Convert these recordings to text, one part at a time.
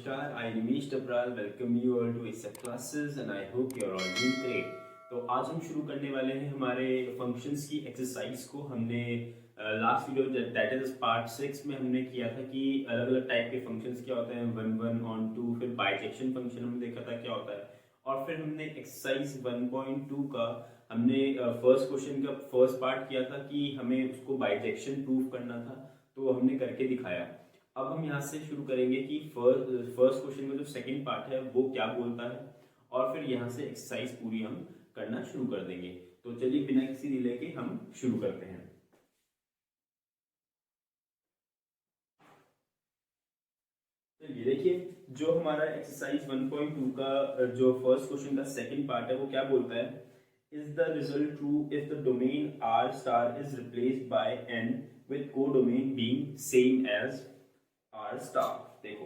Namaskar, I Ramesh Dabral welcome you all to ASAP classes and I hope you are all doing great. तो आज हम शुरू करने वाले हैं हमारे फंक्शंस की एक्सरसाइज को। हमने last video that is part 6 में हमने किया था कि अलग अलग टाइप के फंक्शंस क्या होते हैं, वन वन ऑन टू, फिर बाइजेक्शन फंक्शन हमने देखा था क्या होता है, और फिर हमने एक्सरसाइज 1.2 का हमने फर्स्ट क्वेश्चन का फर्स्ट पार्ट किया था कि हमें उसको बाइजेक्शन प्रूफ करना था, तो हमने करके दिखाया। अब हम यहाँ से शुरू करेंगे कि फर्स्ट क्वेश्चन का जो सेकंड पार्ट है वो क्या बोलता है, और फिर यहाँ से एक्सरसाइज पूरी हम करना शुरू कर देंगे। तो चलिए बिना किसी डिले के हम शुरू करते हैं। तो ये देखिए जो हमारा एक्सरसाइज 1.2 का जो फर्स्ट क्वेश्चन का सेकंड पार्ट है वो क्या बोलता है, is the result true if the domain r star is replaced by n with codomain being same as r star. देखो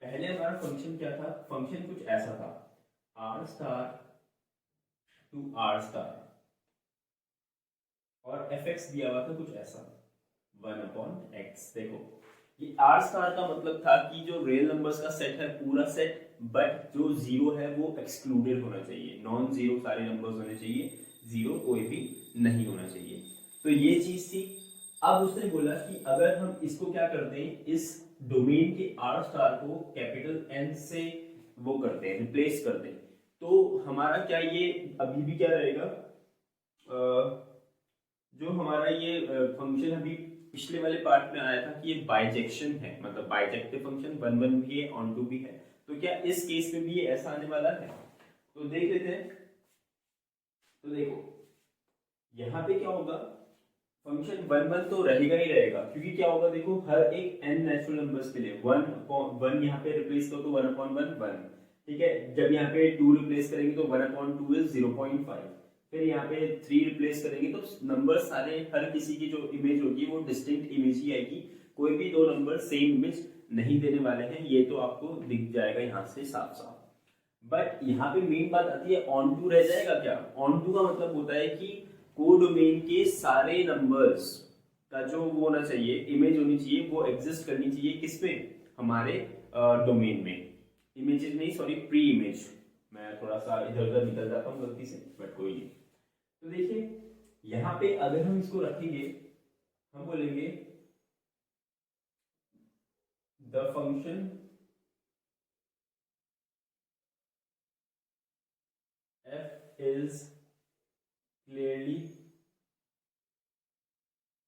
पहले हमारा फंक्शन क्या था, फंक्शन कुछ ऐसा था, r star to r star, और fx दिया हुआ था कुछ ऐसा 1/x। देखो ये r स्टार का मतलब था कि जो रियल नंबर्स का सेट है पूरा सेट, बट जो जीरो है वो एक्सक्लूडेड होना चाहिए, नॉन जीरो सारे नंबर्स होने चाहिए, जीरो कोई भी नहीं होना चाहिए। तो ये चीज थी। अब उसने बोला कि अगर हम इसको क्या करते हैं, इस डोमेन के r स्टार को कैपिटल N से वो करते हैं, रिप्लेस करते हैं, तो हमारा क्या ये अभी भी क्या रहेगा, जो हमारा ये फंक्शन अभी पिछले वाले पार्ट में आया था कि ये बाइजेक्शन है, मतलब बाइजेक्टिव फंक्शन, वन वन भी है, ऑन टू भी है, तो क्या इस केस में भी ये ऐसा आने वाला है? तो देख लेते हैं। तो देखो यहाँ पे क्या होगा, फंक्शन वन वन तो रहेगा ही रहेगा, क्योंकि क्या होगा देखो हर एक n नेचुरल नंबर्स के लिए वन यहाँ पे रिप्लेस करो तो 1/1 ठीक है। जब यहाँ पे 2 रिप्लेस करेंगे तो 1/2 इज 0.5, फिर यहाँ पे 3 रिप्लेस करेंगे तो नंबर सारे हर किसी की जो इमेज होगी वो डिस्टिंक्ट इमेज ही आएगी, कोई भी दो नंबर सेम इमेज नहीं देने वाले हैं, ये तो आपको दिख जाएगा यहाँ से साफ साफ। बट यहाँ पे मेन बात आती है ऑन टू रह जाएगा क्या? ऑन टू का मतलब होता है कि कोडोमेन के सारे नंबर्स का जो वो होना चाहिए, इमेज होनी चाहिए, वो एग्जिस्ट करनी चाहिए किसमें, हमारे डोमेन में। इमेजेस नहीं, सॉरी, प्री इमेज। मैं थोड़ा सा इधर उधर निकल जाता हूँ गलती से, बट कोई नहीं। तो देखिए यहाँ पे अगर हम इसको रखेंगे, हम बोलेंगे the function f is clearly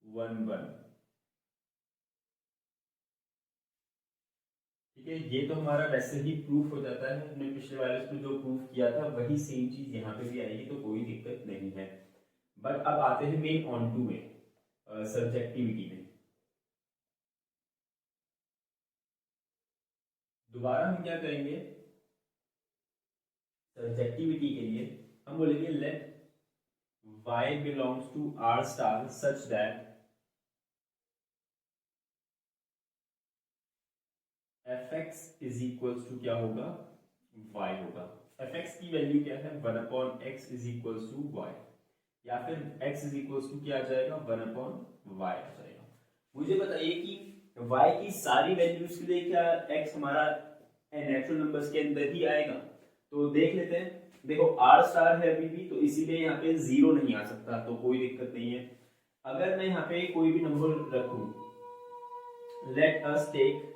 1/1। ठीक है, ये तो हमारा वैसे ही प्रूफ हो जाता है, हमने पिछले वाले में जो प्रूफ किया था वही सेम चीज यहाँ पे भी आएगी, तो कोई दिक्कत नहीं है। बट अब आते हैं मेन ऑन टू में, सब्जेक्टिविटी में। दोबारा हम क्या करेंगे, सब्जेक्टिविटी के लिए हम बोलेंगे let y belongs to r star such that fx is equals to क्या होगा, y होगा। fx की वैल्यू क्या है, 1/x is equals to y, या फिर x is equals to क्या आ जाएगा, 1/y आ जाएगा। मुझे बताइए कि y की सारी वैल्यूज के लिए क्या x हमारा नेचुरल नंबर्स के अंदर ही आएगा? तो देख लेते हैं। देखो r स्टार है अभी भी, तो इसीलिए यहाँ पे जीरो नहीं आ सकता, तो कोई दिक्कत नहीं है। अगर मैं यहाँ पे कोई भी नंबर रखूं, let us take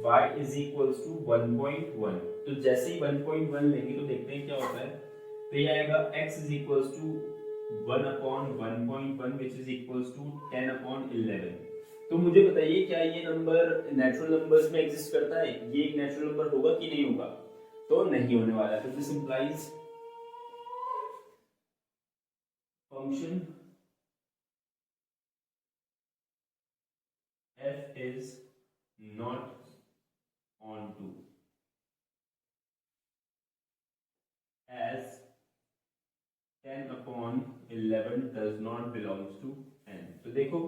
y is equals to 1.1, तो जैसे ही 1.1 लेंगे तो देखते हैं क्या होता है। तो ये आएगा x is equals to 1/1.1 which is equals to 10/11। तो मुझे बताइए क्या ये नंबर नेचुरल नंबर्स में एग्जिस्ट करता है? ये एक नेचुरल नंबर होगा कि नहीं होगा? तो नहीं होने वाला है। तो this implies function f is not on to as 10/11 does not belongs to n। तो देखो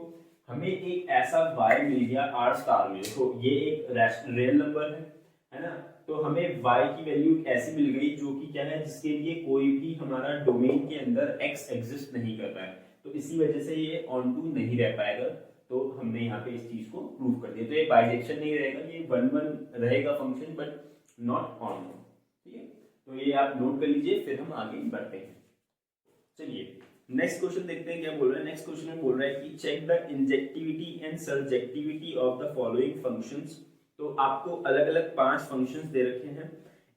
हमें एक ऐसा y मिल गया r स्टार में, देखो ये एक रियल नंबर है ना, तो हमें y की वैल्यू ऐसी मिल गई जो कि क्या है, जिसके लिए कोई भी हमारा डोमेन के अंदर x एग्जिस्ट नहीं कर रहा है, तो इसी वजह से ये ऑन टू नहीं रह पाएगा, तो हमने यहाँ पे इस चीज को प्रूव कर दिया। तो ये बाइजेक्शन नहीं रहेगा, ये 1 1 रहेगा फंक्शन बट नॉट ऑन। ठीक है, तो ये आप नोट कर लीजिए, फिर हम आगे बढ़ते हैं। चलिए नेक्स्ट क्वेश्चन देखते हैं क्या बोल रहा है। नेक्स्ट क्वेश्चन में बोल रहा है कि check the injectivity and surjectivity of the following functions. तो आपको अलग अलग 5 फंक्शंस दे रखे हैं,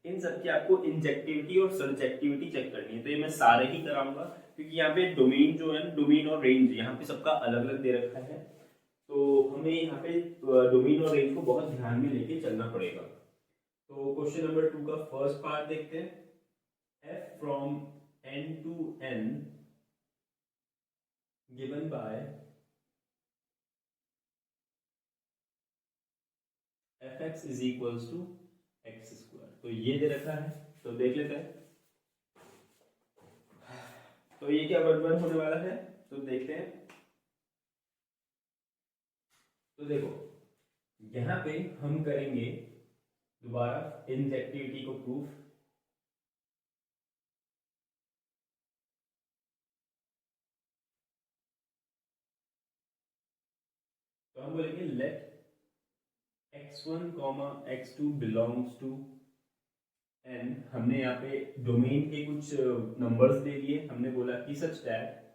इन सब की आपको इंजेक्टिविटी और सर्जेक्टिविटी चेक करनी है। तो ये मैं सारे ही कराऊंगा क्योंकि यहाँ पे डोमेन जो है, डोमेन और रेंज यहाँ पे सबका अलग अलग दे रखा है, तो हमें यहाँ पे डोमेन और रेंज को बहुत ध्यान में लेके चलना पड़ेगा। तो क्वेश्चन नंबर 2 का फर्स्ट पार्ट देखते हैं। f from n to n given by fx is equals to x square। तो ये दे रखा है, तो देख लेते हैं। तो ये क्या 1 1 होने वाला है, तो देखते हैं। तो देखो यहाँ पे हम करेंगे दोबारा इंजेक्टिविटी को प्रूफ। तो हम बोलेंगे late x1, x2 belongs to n। हमने यहाँ पे डोमेन के कुछ नंबर्स दे दिए, हमने बोला कि such that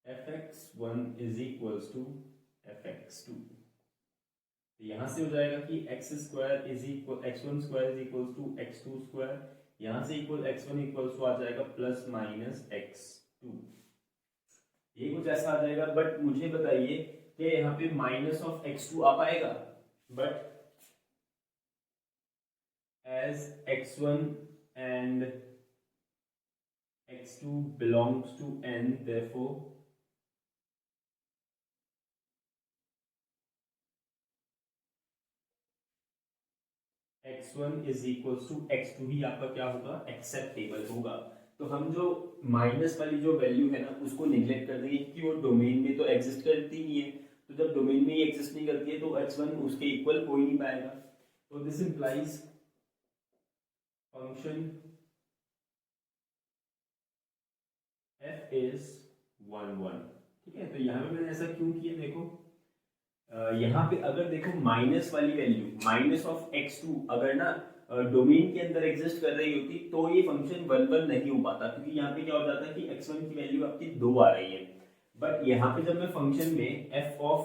fx1 is equals to fx2। यहां से हो जाएगा कि x square is equal x1 square is equals to x2 square, यहां से इक्वल x1 इक्वल्स टू आ जाएगा प्लस माइनस x2। ये कुछ ऐसा आ जाएगा, बट मुझे बताइए कि यहाँ पे माइनस ऑफ x2 आ पाएगा, but as x1 and x2 belongs to n, therefore x1 is equals to x2 ही आपका क्या होगा, एक्सेप्टेबल होगा। तो हम जो माइनस वाली जो वैल्यू है ना उसको निगलेक्ट कर देंगे क्योंकि वो डोमेन में तो एग्जिस्ट करती नहीं है। तो जब डोमेन में ही एग्जिस्ट नहीं करती है तो x1 उसके इक्वल हो ही नहीं पाएगा। तो this implies function f is 1 1। ठीक है, तो यहाँ पे मैंने ऐसा क्यों किया, देखो यहाँ पे अगर देखो माइनस वाली वैल्यू माइनस ऑफ x2 अगर ना डोमेन के अंदर एग्जिस्ट कर रही होती तो ये फंक्शन 1 1 नहीं हो पाता, क्योंकि यहाँ पे क्या हो जाता है कि x1 की वैल्यू आपकी 2 आ रही है। बट यहाँ पे जब मैं फंक्शन में f ऑफ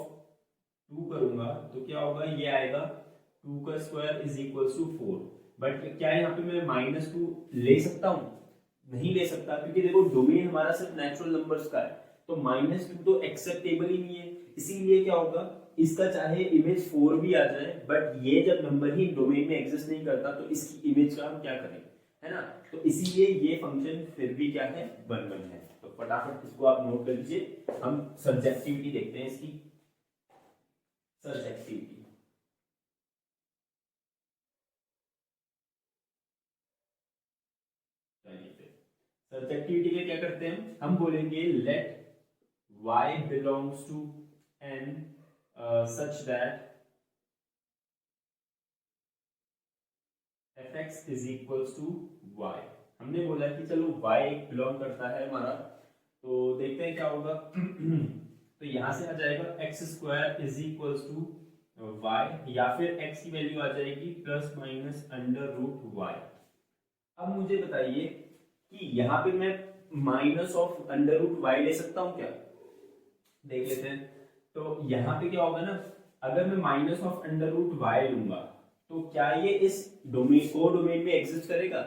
2 करूंगा तो क्या होगा, ये आएगा 2 का square is equal to 4। But क्या यहाँ पे मैं -2 ले सकता हूँ, नहीं ले सकता, क्योंकि देखो डोमेन हमारा सिर्फ नेचुरल नंबर्स का है, तो -2 तो एक्सेप्टेबल ही नहीं है। इसीलिए क्या होगा, इसका चाहे इमेज 4 भी आ जाए, बट ये जब नंबर ही डोमेन में एग्जिस्ट नहीं करता तो इसकी इमेज का हम क्या करें, है ना। तो इसीलिए ये फंक्शन फिर भी क्या है, 1 1 है। तो फटाफट इसको आप नोट कर लीजिए। हम सब्जेक्टिविटी देखते हैं इसकी। सब्जेक्टिविटी सब्जेक्टिविटी में क्या करते हैं, हम बोलेंगे let y belongs to n such that fx is equals to y। हमने बोला कि चलो y एक बिलोंग करता है हमारा, तो देखते हैं क्या होगा। तो यहां से आ जाएगा x square is equals to y, या फिर x की वैल्यू आ जाएगी plus minus under root y। अब मुझे बताइए कि यहाँ पे मैं minus of under root y ले सकता हूँ क्या, देख लेते हैं। तो यहाँ पे क्या होगा ना, अगर मैं minus of under root y लूंगा तो क्या ये इस डोमेन को डोमेन में एग्जिस्ट करेगा,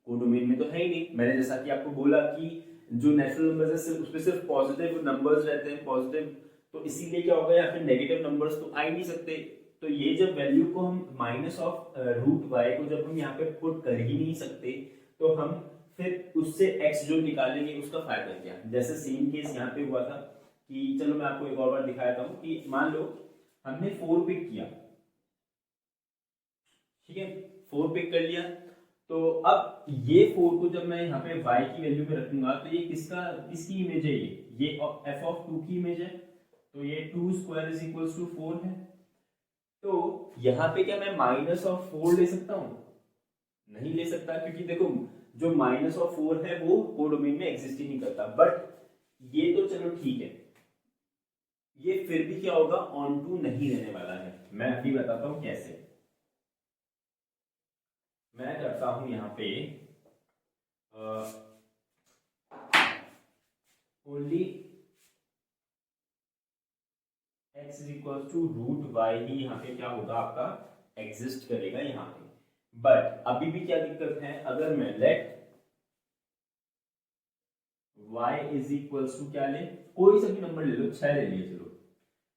को डोमेन में तो है ही नहीं। मैंने जैसा कि आपको बोला कि जो नेचुरल नंबर्स है उसमें सिर्फ पॉजिटिव नंबर्स रहते हैं, पॉजिटिव, तो इसीलिए क्या होगा, या फिर नेगेटिव नंबर्स तो आ ही नहीं सकते। तो ये जब वैल्यू को हम माइनस ऑफ रूट y को जब हम यहाँ पे पुट कर ही नहीं सकते, तो हम फिर उससे x जो निकालेंगे उसका फायदा क्या। जैसे सेम केस यहाँ पे हुआ था कि चलो मैं आपको एक और बार दिखाता हूँ कि मान लो हमने 4 पिक किया, ठीक है, 4 पिक कर लिया, तो अब ये 4 को जब मैं यहाँ पे y की वैल्यू पे रखूंगा तो ये किसकी इमेज है, ये f ऑफ 2 की इमेज है। तो ये 2 स्क्वायर इज इक्वल्स टू 4 है। तो यहाँ पे क्या मैं माइनस ऑफ 4 ले सकता हूँ, नहीं ले सकता, क्योंकि देखो जो -4 है वो कोडोमेन में एग्जिस्ट ही नहीं करता। बट ये तो चलो ठीक है, ये फिर भी क्या होगा, ऑन टू नहीं रहने वाला है। मैं अभी बताता हूं कैसे। मैं करता हूं यहाँ पे only x is equal to root y ही यहाँ पे क्या होगा आपका एग्जिस्ट करेगा यहाँ पे। बट अभी भी क्या दिक्कत है, अगर मैं let y is equal to क्या ले, कोई सा भी नंबर ले लो, 6 ले लिए चलो,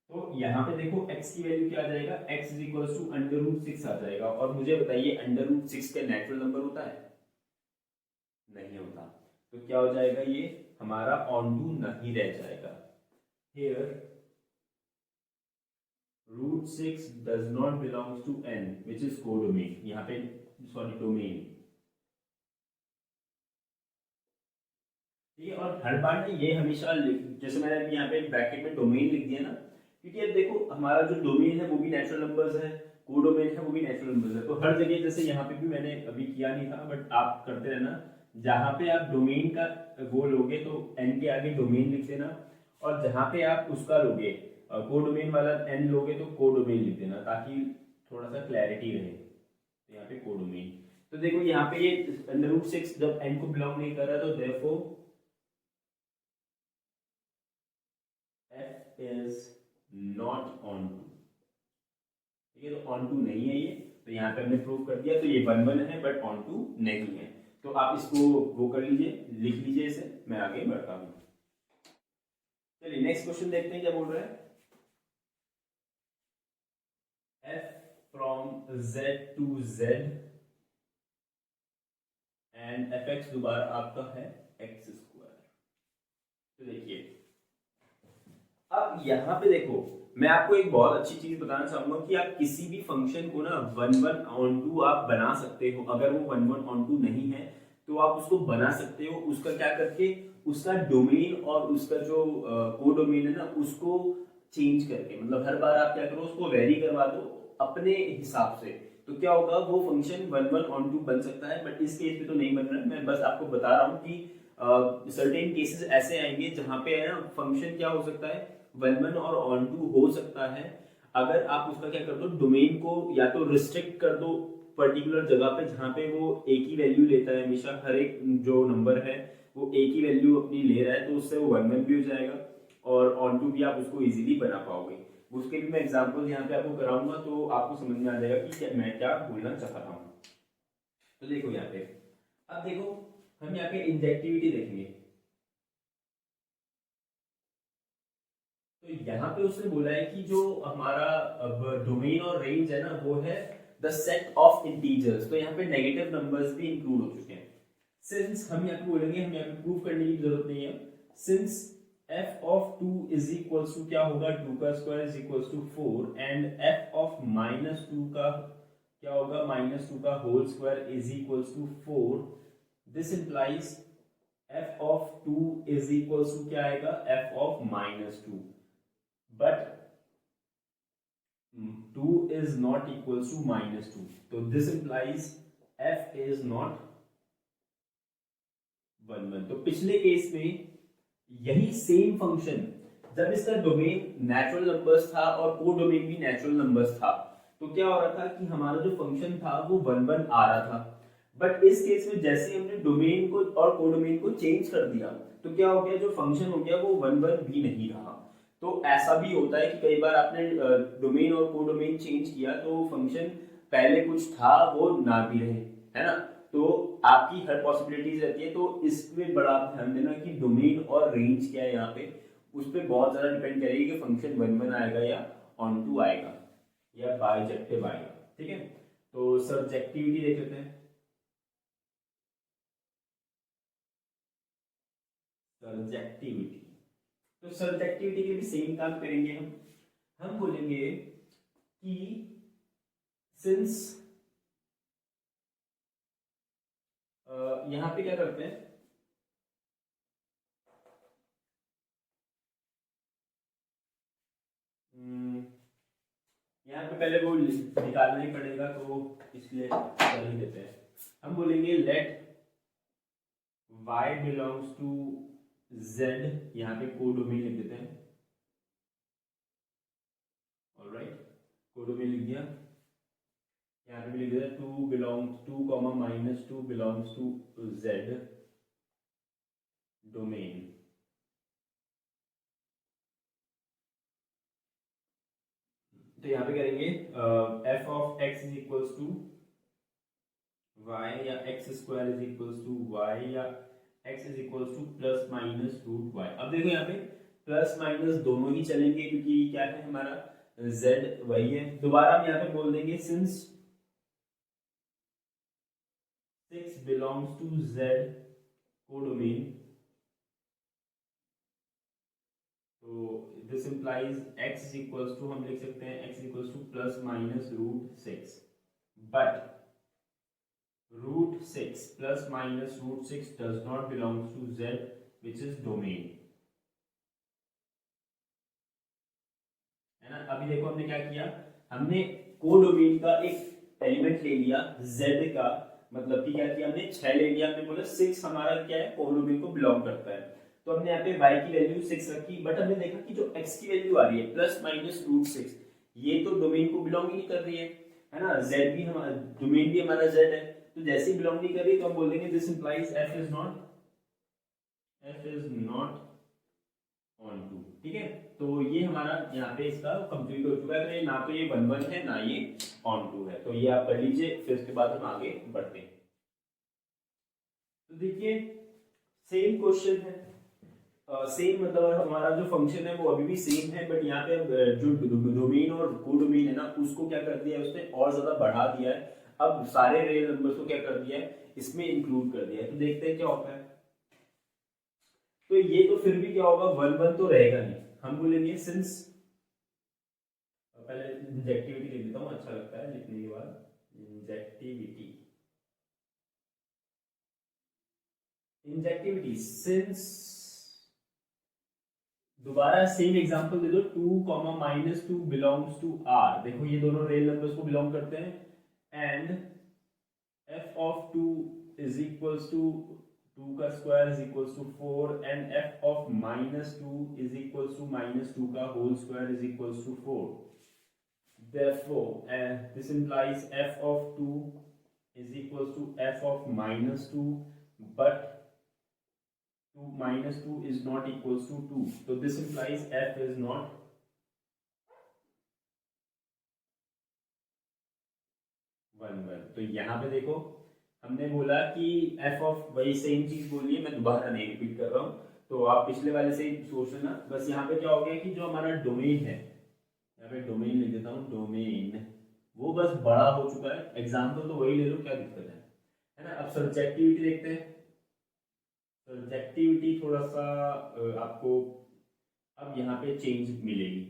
तो यहाँ पे देखो x की वैल्यू क्या आ जाएगा, x इज इक्वल टू √6 आ जाएगा। और मुझे बताइए √6 का नेचुरल नंबर होता है, नहीं होता। तो क्या हो जाएगा, ये हमारा ऑन टू नहीं रह जाएगा। Here √6 does not belongs to n which is codomain, यहाँ पे सॉरी डोमेन। ठीक है, और हर बार ना ये हमेशा जैसे मैंने अभी यहाँ पे ब्रैकेट में डोमेन लिख दिया ना, क्योंकि अब देखो हमारा जो डोमेन है वो भी नेचुरल नंबर्स है, कोडोमेन है वो भी नेचुरल नंबर्स है। तो हर जगह जैसे यहाँ पे भी मैंने अभी किया नहीं था, बट आप करते रहना, जहाँ पे आप डोमेन का वो लोगे तो एन के आगे डोमेन लिख देना, और जहाँ पे आप उसका लोगे कोडोमेन वाला एन लोगे तो कोडोमेन लिख देना, ताकि थोड़ा सा क्लैरिटी रहे। तो यहाँ पे कोडोमेन, तो देखो यहाँ पे ये √6 जब एन को बिलोंग नहीं कर रहा तो therefore f is not on to, ठीक है, तो ऑन टू नहीं है ये, तो यहाँ पे हमने प्रूव कर दिया। तो ये 1 है बट ऑन टू नहीं है। तो आप इसको वो कर लीजिए, लिख लीजिए इसे, मैं आगे बढ़ता हूँ। चलिए नेक्स्ट क्वेश्चन देखते हैं क्या बोल रहा है। f from z to z and fx दोबारा आपका है x²। तो देखिए अब यहाँ पे देखो, मैं आपको एक बहुत अच्छी चीज बताना चाहूंगा कि आप किसी भी फंक्शन को ना 1 ऑन टू आप बना सकते हो। अगर वो 1 ऑन टू नहीं है तो आप उसको बना सकते हो, उसका क्या करके, उसका डोमेन और उसका जो कोडोमेन है ना उसको चेंज करके। मतलब हर बार आप क्या करो, उसको वेरी करवा दो अपने हिसाब से, तो क्या होगा, वो फंक्शन 1 ऑन टू बन सकता है। बट इस केस में तो नहीं बन रहा है, मैं बस आपको बता रहा हूँ कि सर्टेन केसेस ऐसे आएंगे जहां पे है ना फंक्शन क्या हो सकता है, 1 और ऑन टू हो सकता है। अगर आप उसका क्या कर दो, डोमेन को या तो रिस्ट्रिक्ट कर दो पर्टिकुलर जगह पे जहां पे वो एक ही वैल्यू लेता है हमेशा, हर एक जो नंबर है वो एक ही वैल्यू अपनी ले रहा है, तो उससे वो 1 भी हो जाएगा और ऑन टू भी आप उसको इजीली बना पाओगे। उसके भी मैं एग्जांपल यहाँ पे आपको कराऊंगा तो आपको समझ में आ जाएगा कि मैं क्या बोलना चाह रहा हूँ। तो देखो यहाँ पे, अब देखो हम यहाँ पे इंजेक्टिविटी देखेंगे। तो यहाँ पे उसने बोला है कि जो हमारा डोमेन और रेंज है ना वो है द सेट ऑफ इंटीजर्स। तो यहाँ पे नेगेटिव नंबर्स भी इंक्लूड हो चुके हैं। सिंस हम यहाँ पे बोलेंगे, हम यहाँ पे प्रूव करने की जरूरत नहीं है, since f of 2 is equals to क्या होगा, 2 का square is equals to 4 and f of -2 का क्या होगा, -2 का whole square is equals to 4। This implies f of 2 is equals to क्या आएगा, f of -2। but 2 is not equals to -2, so this implies f is not 1 तो पिछले case में यही सेम फंक्शन जब इसका डोमेन नेचुरल नंबर्स था और कोडोमेन भी नेचुरल नंबर्स था, तो क्या हो रहा था कि हमारा जो फंक्शन था वो 1 आ रहा था। बट इस केस में जैसे हमने डोमेन को और कोडोमेन को चेंज कर दिया तो क्या हो गया, जो फंक्शन हो गया वो 1 भी नहीं रहा। तो ऐसा भी होता है कि कई बार आपने डोमेन और कोडोमेन चेंज किया तो फंक्शन पहले कुछ था वो ना भी रहे, है ना। तो आपकी हर पॉसिबिलिटीज रहती है। तो इसमें बड़ा आप ध्यान देना कि डोमेन और रेंज क्या है यहाँ पे, उस पर बहुत ज्यादा डिपेंड करेगी कि फंक्शन 1 आएगा या ऑन टू आएगा या बाइजेक्टिव आएगा। ठीक है, तो सब्जेक्टिविटी देख लेते हैं। सब्जेक्टिविटी, तो सब्जेक्टिविटी के भी सेम काम करेंगे हम बोलेंगे कि सिंस यहाँ पे क्या करते हैं, यहाँ पे पहले वो निकालना ही पड़ेगा तो इसलिए कर ही देते हैं। हम बोलेंगे let y belongs to z, यहाँ पे कोडोमेन लिख देते हैं, ऑलराइट, कोडोमेन लिख दिया, यहाँ पे भी लिख देते हैं 2 belongs 2 comma -2 belongs to z domain. तो यहाँ पे करेंगे f of x is equals to y या x square is equals to y या x is equals to plus minus root y। अब देखो यहाँ पे प्लस माइनस दोनों ही चलेंगे क्योंकि क्या है हमारा z वही है। दोबारा हम यहाँ पे बोल देंगे since 6 belongs to z codomain, तो this implies x is equals to, हम लिख सकते हैं x is equals to plus minus root 6, but root 6 plus minus root 6 does not belongs to z which is domain, है ना। अभी देखो हमने क्या किया, हमने कोडोमेन का एक एलिमेंट ले लिया z का, मतलब कि क्या किया हमने 6 ले लिया, हमने बोला 6 हमारा क्या है कोडोमेन को बिलोंग करता है, तो हमने यहाँ पे y की वैल्यू 6 रखी, बट हमने देखा कि जो x की वैल्यू आ रही है प्लस माइनस रूट 6 ये तो डोमेन को बिलोंग ही नहीं कर रही है ना, z भी हमारा डोमेन भी हमारा z है, तो जैसे ही बिलोंग नहीं कर रही तो हम बोल देंगे this implies f is not onto, ठीक है। तो ये हमारा यहाँ पे इसका कंप्लीट हो चुका है, तो ना तो ये 1 1 है ना ये ऑन टू है, तो ये आप कर लीजिए, फिर उसके बाद हम आगे बढ़ते हैं। तो देखिए सेम क्वेश्चन है, सेम मतलब हमारा जो फंक्शन है वो अभी भी सेम है, बट यहाँ पे जो डोमेन और कोडोमेन है ना उसको क्या कर दिया है उसने और ज्यादा बढ़ा दिया है, अब सारे रियल नंबर्स को क्या कर दिया है इसमें इंक्लूड कर दिया है। तो देखते हैं क्या होता है, तो ये तो फिर भी क्या होगा 1 1 तो रहेगा नहीं, हम बोलेंगे सिंस, पहले इंजेक्टिविटी लिख देता हूँ, अच्छा लगता है लिखने के बाद, इंजेक्टिविटी सिंस, दोबारा सेम एग्जांपल दे दो 2 -2 बिलोंग्स टू r, देखो ये दोनों रियल नंबर्स को बिलोंग करते हैं, and f of 2 is equals to 2 का square is equals to 4 and f of -2 is equals to -2 का whole square is equals to 4, therefore this implies f of 2 is equals to f of -2, but 2 -2 is not equals to 2, so this implies f is not 1 1। तो यहाँ पे देखो हमने बोला कि f of, वही same चीज बोली है, मैं दोबारा नहीं रिपीट कर रहा हूँ, तो आप पिछले वाले से ही सोच लेना, बस यहाँ पे क्या हो गया कि जो हमारा डोमेन है, यहाँ पे डोमेन लिख देता हूँ, डोमेन वो बस बड़ा हो चुका है, एग्जाम्पल तो वही ले लो, क्या दिक्कत है ना। अब सब्जेक्टिविटी देखते हैं, सब्जेक्टिविटी थोड़ा सा आपको अब यहाँ पे चेंज मिलेगी।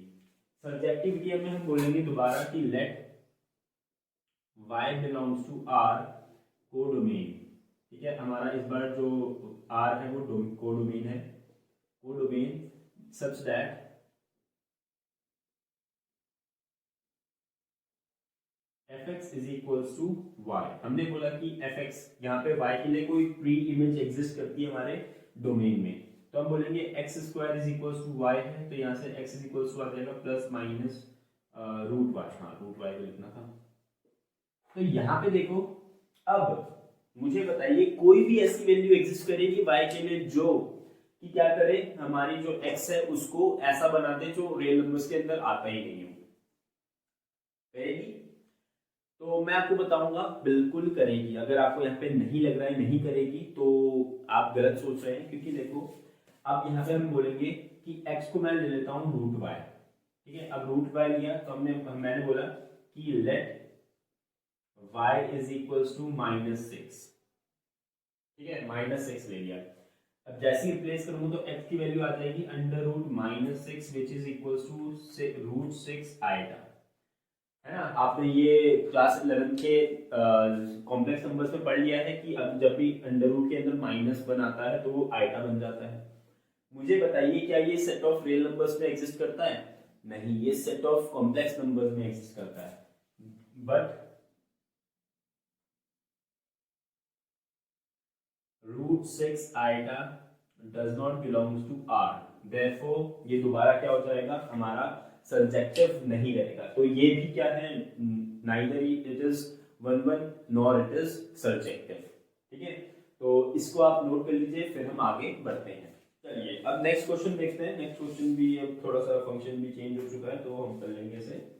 सब्जेक्टिविटी में हम बोलेंगे दोबारा कि let y belongs to r codomain, ठीक है, हमारा इस बार जो r है वो कोडोमेन है, codomain such that fx is equals to y। हमने बोला कि fx यहाँ पे y के लिए कोई प्री इमेज एग्जिस्ट करती है हमारे डोमेन में, तो हम बोलेंगे x square is equals to y है, तो यहाँ से x इज इक्वल्स टू आ जाएगा प्लस माइनस रूट y, हाँ रूट y को लिखना था। तो यहाँ पे देखो, अब मुझे बताइए कोई भी ऐसी वैल्यू एग्जिस्ट करेगी y के लिए जो कि क्या करे, हमारी जो x है उसको ऐसा बना दे जो रियल नंबर्स के अंदर आता ही नहीं हो, करेगी? तो मैं आपको बताऊंगा बिल्कुल करेगी। अगर आपको यहाँ पे नहीं लग रहा है नहीं करेगी तो आप गलत सोच रहे हैं, क्योंकि देखो अब यहाँ पे हम बोलेंगे कि x को मैं ले लेता हूँ रूट y, ठीक है। अब रूट y लिया तो मैंने बोला कि let y is equals to -6, ठीक है, -6 ले लिया। अब जैसे ही रिप्लेस करूंगा तो x की वैल्यू आ जाएगी under root -6 which is equals to root 6 iota, है ना। आपने ये क्लास 11 के कॉम्प्लेक्स नंबर्स में पढ़ लिया है कि अब जब भी अंडर रूट के अंदर -1 आता है तो वो आइटा बन जाता है। मुझे बताइए क्या ये सेट ऑफ रियल नंबर्स में एग्जिस्ट करता है? नहीं, ये सेट ऑफ कॉम्प्लेक्स नंबर्स में एग्जिस्ट करता है, but root 6 iota does not belongs to R, therefore ये दोबारा क्या हो जाएगा, हमारा सर्जेक्टिव नहीं रहेगा। तो ये भी क्या है, neither it is 1 1 nor it is surjective. ठीक है, तो इसको आप नोट कर लीजिए, फिर हम आगे बढ़ते हैं। चलिए अब नेक्स्ट क्वेश्चन देखते हैं। नेक्स्ट क्वेश्चन भी अब थोड़ा सा फंक्शन भी चेंज हो चुका है, तो हम कर लेंगे इसे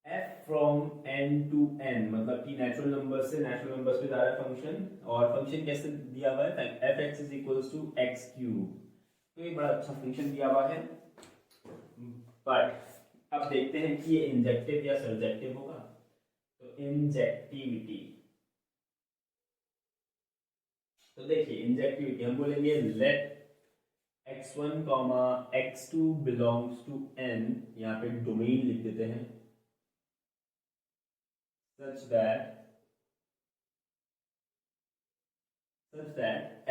f from n to n, मतलब कि नेचुरल नंबर से नेचुरल नंबर पे जा रहा है फंक्शन, और फंक्शन कैसे दिया हुआ है, fx is equals to x cube. तो ये बड़ा अच्छा फंक्शन दिया हुआ है, बट अब देखते हैं कि ये इंजेक्टिव या सर्जेक्टिव होगा। तो इंजेक्टिविटी, तो देखिए इंजेक्टिविटी हम बोलेंगे late x1, x2 belongs to n, यहाँ पे डोमेन लिख देते हैं, such that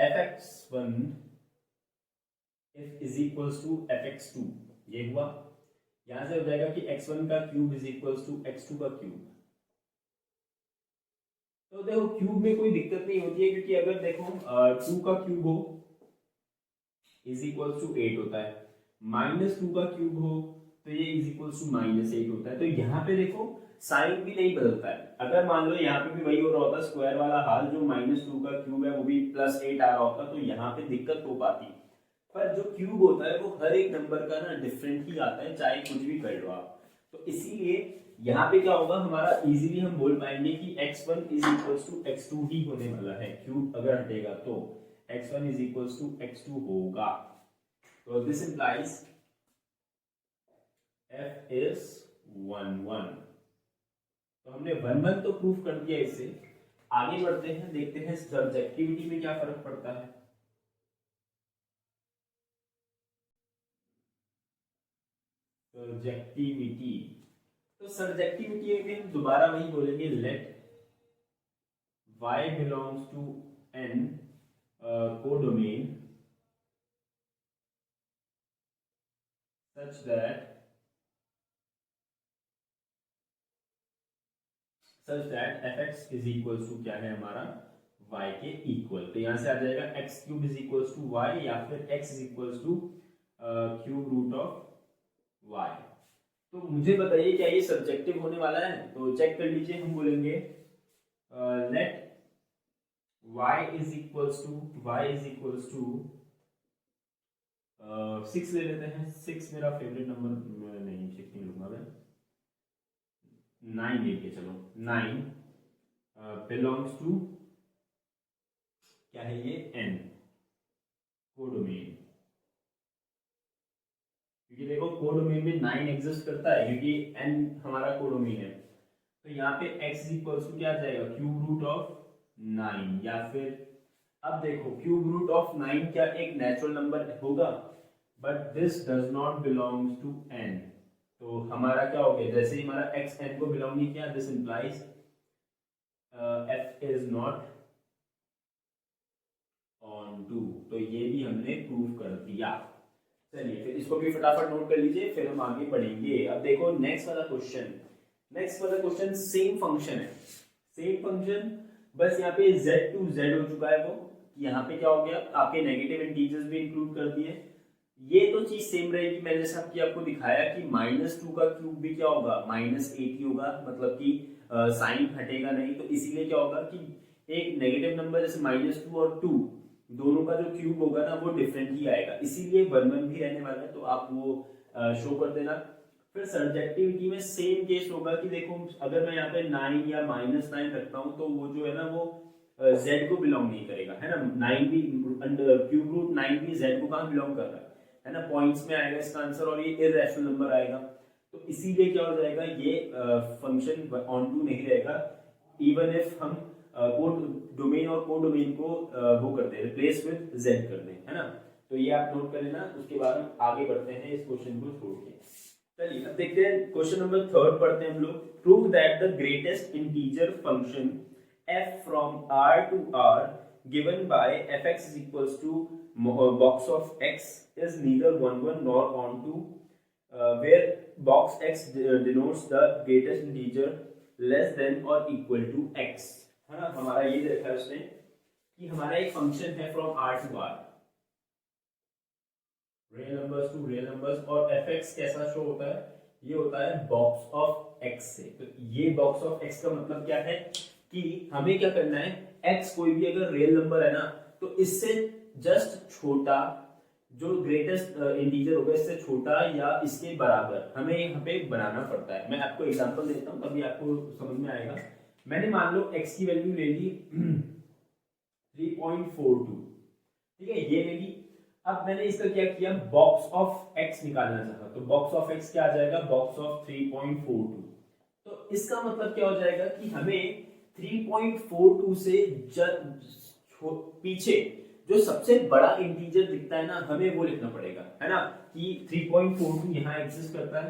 fx1 is equals to fx2, ये हुआ। यहां से हो जाएगा कि x1 का cube is equals to x2 का क्यूब। तो देखो क्यूब में कोई दिक्कत नहीं होती है, क्योंकि अगर देखो 2 का क्यूब हो इज इक्वल्स टू 8 होता है, -2 का क्यूब हो तो ये इज इक्वल्स टू -8 होता है। तो यहाँ पे देखो साइन भी नहीं बदलता है। अगर मान लो यहाँ पे भी वही हो रहा होता, स्क्वायर वाला हाल, जो -2 का क्यूब है वो भी +8 आ रहा होता, तो यहाँ पे दिक्कत हो पाती। पर जो क्यूब होता है वो हर एक नंबर का ना डिफरेंट ही आता है, चाहे कुछ भी कर लो आप। तो इसीलिए यहाँ पे क्या होगा, हमारा इजीली हम बोल पाएंगे कि x1 is equals to x2 ही होने वाला है। क्यूब अगर हटेगा तो x1 is equals to x2 होगा। तो दिस इंप्लाइज f इज 1 1। तो हमने 1 1 तो प्रूफ कर दिया इससे। आगे बढ़ते हैं, देखते हैं सर्जेक्टिविटी में क्या फर्क पड़ता है। सर्जेक्टिविटी, तो सर्जेक्टिविटी में हम दोबारा वही बोलेंगे, let y belongs to n codomain such that fx is equals to क्या है हमारा, y के इक्वल। तो यहां से आ जाएगा x cube is equals to y, या फिर x is equals to cube root of y। तो मुझे बताइए क्या ये सब्जेक्टिव होने वाला है, तो चेक कर लीजिए। हम बोलेंगे let y is equals to 6 ले लेते हैं। 6 मेरा फेवरेट नंबर नहीं, 6 नहीं लूंगा मैं, 9 लेके चलो। 9 बिलोंग्स टू क्या है ये, n कोडोमेन। क्योंकि देखो कोडोमेन में 9 एग्जिस्ट करता है, क्योंकि n हमारा कोडोमेन है। तो यहाँ पे x इक्वल्स टू क्या आ जाएगा, क्यूब रूट ऑफ 9, या फिर अब देखो क्यूब रूट ऑफ 9 क्या एक नेचुरल नंबर होगा, but this does not belongs to n। तो हमारा क्या हो गया, जैसे ही हमारा x n को बिलोंग नहीं किया, this implies f is not onto. तो ये भी हमने प्रूव कर दिया। चलिए फिर इसको भी फटाफट नोट कर लीजिए, फिर हम आगे बढ़ेंगे। अब देखो नेक्स्ट वाला क्वेश्चन सेम फंक्शन है, सेम फंक्शन, बस यहाँ पे z टू z हो चुका है। वो यहाँ पे क्या हो गया, आपके नेगेटिव इंटीजर्स भी इंक्लूड कर दिए। ये तो चीज सेम रहेगी, मैंने जैसे आपको दिखाया कि -2 का क्यूब भी क्या होगा, -8 ही होगा, मतलब कि साइन हटेगा नहीं। तो इसीलिए क्या होगा कि एक नेगेटिव नंबर जैसे -2 और 2 दोनों का जो क्यूब होगा ना वो डिफरेंट ही आएगा, इसीलिए 1 1 भी रहने वाला है। तो आप वो शो कर देना। फिर सर्जेक्टिविटी में सेम केस होगा कि देखो अगर मैं यहाँ पे 9 या -9 रखता हूँ, तो वो जो है ना वो z को बिलोंग नहीं करेगा, है ना। 9 भी क्यूब रूट 9 भी z को कहाँ बिलोंग कर रहा है ना, पॉइंट्स में आएगा इसका आंसर, और ये इररेशनल नंबर आएगा। तो इसीलिए क्या हो जाएगा, ये फंक्शन ऑन टू नहीं रहेगा, इवन इफ हम डोमेन और कोडोमेन को वो कर दें, रिप्लेस विद z कर दें, है ना। तो ये आप नोट कर लेना। उसके बाद हम आगे बढ़ते हैं इस क्वेश्चन को छोड़ के। चलिए अब देखते हैं क्वेश्चन नंबर 3 पढ़ते हैं हम लोग। Prove that the greatest integer function f from r to r given by fx is equals to box of x is neither 1 1 nor onto where box x denotes the greatest integer less than or equal to x, है ना। हमारा ये देखा है उसने कि हमारा एक फंक्शन है from R to R, real numbers to real numbers, और एफ एक्स कैसा शो होता है, ये होता है बॉक्स ऑफ एक्स से। तो ये बॉक्स ऑफ एक्स का मतलब क्या है कि हमें क्या करना है, एक्स कोई भी अगर रियल नंबर है ना, तो इससे जस्ट छोटा जो ग्रेटेस्ट इंटीजर होगा इससे छोटा या इसके बराबर हमें यहाँ पे बनाना पड़ता है। मैं आपको एग्जांपल देता हूँ तभी आपको समझ में आएगा। मैंने मान लो x की वैल्यू ले ली 3.42, ठीक है, ये ले ली। अब मैंने इसका क्या किया, बॉक्स ऑफ x निकालना चाहा, तो बॉक्स ऑफ x क्या आ जाएगा, बॉक्स ऑफ 3.42। तो इसका मतलब क्या हो जाएगा कि हमें 3.42 से पीछे जो सबसे बड़ा इंटीजर दिखता है ना, हमें वो लिखना पड़ेगा, है ना, कि 3.42 यहाँ एग्जिस्ट करता है,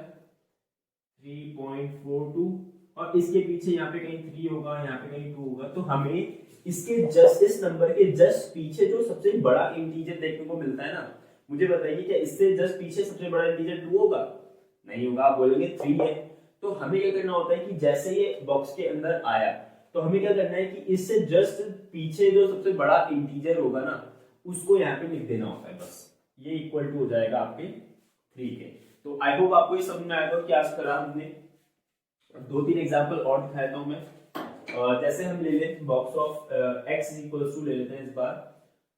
3.42, और इसके पीछे यहाँ पे कहीं 3 होगा, यहाँ पे कहीं 2 होगा। तो हमें इसके जस्ट इस नंबर के जस्ट पीछे जो सबसे बड़ा इंटीजर देखने को मिलता है ना, मुझे बताइए क्या इससे जस्ट पीछे सबसे बड़ा इंटीजर 2 होगा? नहीं होगा, आप बोलेंगे 3 है। तो हमें क्या करना होता है कि जैसे ये बॉक्स के अंदर आया तो हमें क्या करना है कि इससे जस्ट पीछे जो सबसे बड़ा इंटीजर होगा ना, उसको यहाँ पे लिख देना होता है, बस ये इक्वल टू हो जाएगा आपके 3 के। तो आई होप आपको ये समझ में आएगा क्या करा हमने। 2-3 एग्जांपल और दिखाता हूं मैं। जैसे हम ले लें box of x equals to ले लेते हैं इस बार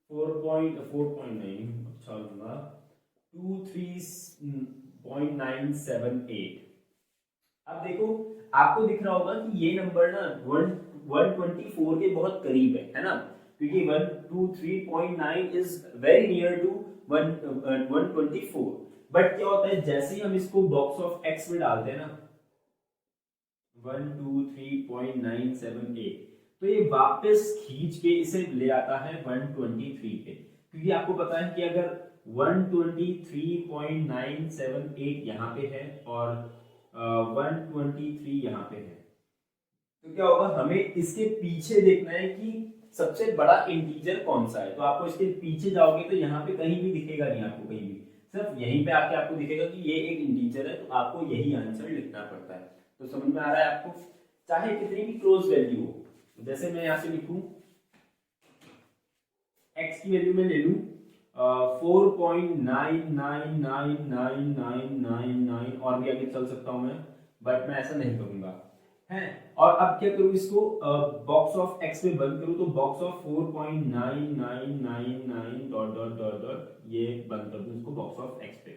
4.9, अच्छा लूंगा 23.978। अब देखो आपको दिख रहा होगा कि ये नंबर ना 124 के बहुत करीब है ना, क्योंकि 123.9 is very near to 124। But क्या होता है जैसे ही हम इसको बॉक्स ऑफ x में डालते हैं ना 123.978, तो ये वापस खींच के इसे ले आता है 123 पे, क्योंकि आपको पता है कि अगर 123.978 यहाँ पे है और 123 यहाँ पे है, तो क्या होगा, हमें इसके पीछे देखना है कि सबसे बड़ा इंटीजर कौन सा है। तो आपको इसके पीछे जाओगे तो यहाँ पे कहीं भी दिखेगा नहीं, आपको कहीं भी, सिर्फ यहीं पे आके आपको दिखेगा कि ये एक इंटीजर है, तो आपको यही आंसर लिखना पड़ता है। तो समझ में आ रहा है आपको, चाहे कितनी भी क्लोज वैल्यू हो। जैसे मैं यहाँ से लिखूं x की वैल्यू में ले लूं 4.999999 और भी आगे चल सकता हूं मैं, बट मैं ऐसा नहीं करूंगा है। और अब क्या करूं, इसको बॉक्स ऑफ x में बंद करूं, तो box of 4.9999 dot dot dot dot ये बंद कर दूं इसको बॉक्स ऑफ x पे।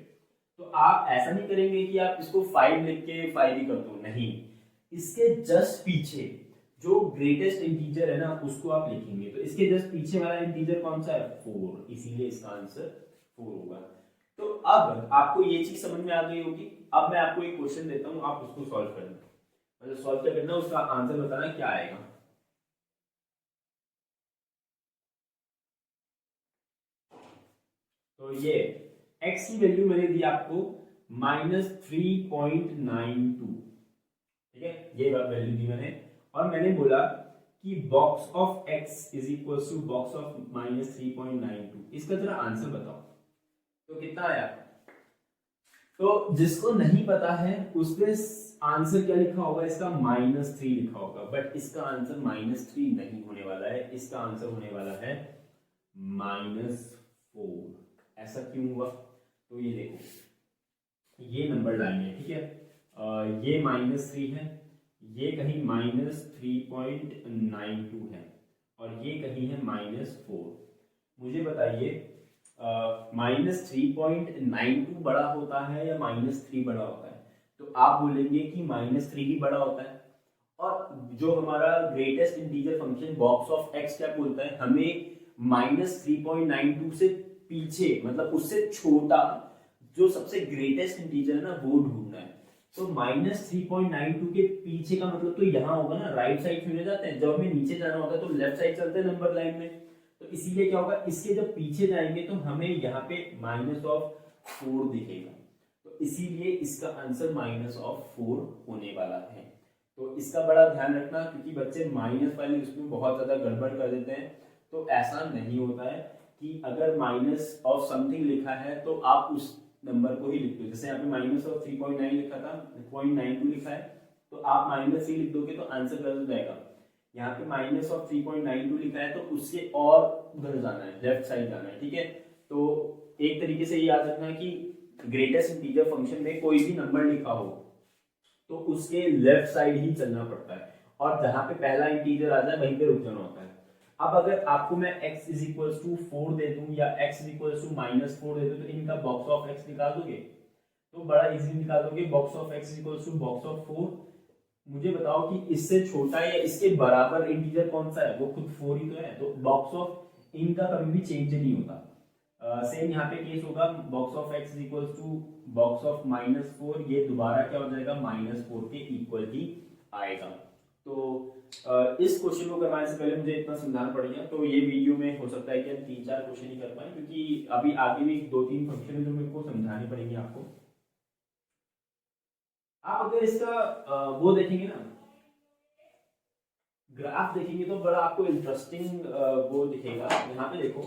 तो आप ऐसा नहीं करेंगे कि आप इसको 5 लिख के 5 ही कर दो, नहीं, इसके जस्ट पीछे जो ग्रेटेस्ट इंटीजर है ना उसको आप लिखेंगे। तो इसके जस्ट पीछे वाला इंटीजर कौन सा है, 4, इसीलिए इसका आंसर 4 होगा। तो अब आपको ये चीज समझ में आ गई होगी। अब मैं आपको एक क्वेश्चन देता हूं, आप उसको सॉल्व करना, मतलब सॉल्व क्या करना, उसका आंसर बताना क्या आएगा। तो ये x की वैल्यू मैंने दी आपको -3.92, ठीक है, ये वैल्यू दी मैंने, और मैंने बोला कि box of x is equal to box of -3.92। इसका जरा आंसर बताओ, तो कितना आया। तो जिसको नहीं पता है उसने आंसर क्या लिखा होगा, इसका -3 लिखा होगा, बट इसका आंसर -3 नहीं होने वाला है, इसका आंसर होने वाला है -4। ऐसा क्यों हुआ, तो ये देखो ये नंबर लाइन है, ठीक है, ये -3 है, ये कहीं -3.92 है, और ये कहीं है -4। मुझे बताइए -3.92 बड़ा होता है या -3 बड़ा होता है? तो आप बोलेंगे कि -3 ही बड़ा होता है। और जो हमारा greatest integer function box of x क्या बोलता है, हमें -3.92 से पीछे मतलब उससे छोटा जो सबसे ग्रेटेस्ट इंटीजर है ना वो ढूंढना है। तो -3.92 के पीछे का मतलब तो यहाँ होगा ना, राइट साइड चुने जाते हैं, जब हमें नीचे जाना होता है तो लेफ्ट साइड चलते हैं नंबर लाइन में। तो इसीलिए क्या होगा, इसके जब पीछे जाएंगे तो हमें यहाँ पे -4 दिखेगा, तो इसीलिए इसका आंसर -4 होने वाला है। तो इसका बड़ा ध्यान रखना, क्योंकि बच्चे माइनस वाले उसमें बहुत ज्यादा गड़बड़ कर देते हैं। तो ऐसा नहीं होता है कि अगर माइनस ऑफ समथिंग लिखा है तो आप उस नंबर को ही लिख दो। जैसे यहाँ पे -3.9 लिखा था, 0.92 लिखा है, तो आप -3 लिख दोगे तो आंसर गलत हो जाएगा। यहाँ पे माइनस ऑफ 3.92 लिखा है, तो उससे और उधर जाना है, लेफ्ट साइड जाना है, ठीक है। तो एक तरीके से ये याद रखना है कि ग्रेटेस्ट इंटीजर फंक्शन में कोई भी नंबर लिखा हो तो उसके लेफ्ट साइड ही चलना पड़ता है, और जहां पे पहला इंटीजर आ जाए वहीं पे रुक जाना होता है। अब अगर आपको मैं x इज इक्वल टू 4 दे दूं या x इज इक्वल टू -4 दे दूं, तो इनका बॉक्स ऑफ x निकाल दोगे, तो बड़ा इजीली निकाल दोगे। Box of x is equal to box of 4। मुझे बताओ कि इससे छोटा या इसके बराबर इंटीजर कौन सा है, वो खुद 4 ही तो है, तो बॉक्स ऑफ इनका कभी भी चेंज नहीं होता। सेम यहाँ पे केस होगा, box of x is equal to box of -4, ये दोबारा क्या हो जाएगा, -4 के इक्वल ही आएगा। तो इस क्वेश्चन को करवाने से पहले मुझे इतना समझाना पड़ेगा, तो ये वीडियो में हो सकता है कि हम 3-4 क्वेश्चन ही कर पाए, क्योंकि अभी आगे भी 2-3 फंक्शन है जो मेरे को समझाने पड़ेंगे आपको। आप अगर इसका वो देखेंगे ना, ग्राफ देखेंगे, तो बड़ा आपको इंटरेस्टिंग वो दिखेगा। यहाँ पे देखो,